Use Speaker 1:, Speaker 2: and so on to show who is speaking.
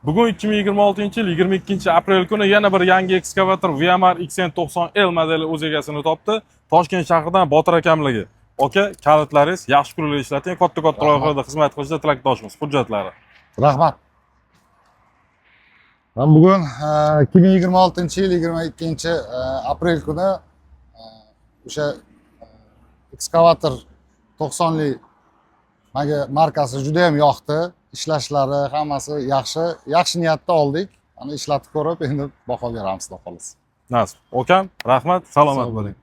Speaker 1: Bugun 2026-yil 22-aprel kuni yana bir yangi ekskavator VMR XN90L modeli o'z egasini topdi. Toshkent shahridan Botir akamligi. Oka, kalitlaringiz yaxshi qurilib ishlating, katta loyihalarda xizmat qilishda tilakdoshmiz. Hujjatlari.
Speaker 2: Rahmat. Men bugun 2026-yil 22-aprel kuni o'sha ekskavator 90li menga markasi juda ham yoqdi. Ishlashlari hammasi yaxshi niyatda oldik. Ana ishlatib ko'rib, endi baho beramiz, xudo xolasa.
Speaker 1: Nasib. Okam, rahmat, salomat bo'ling.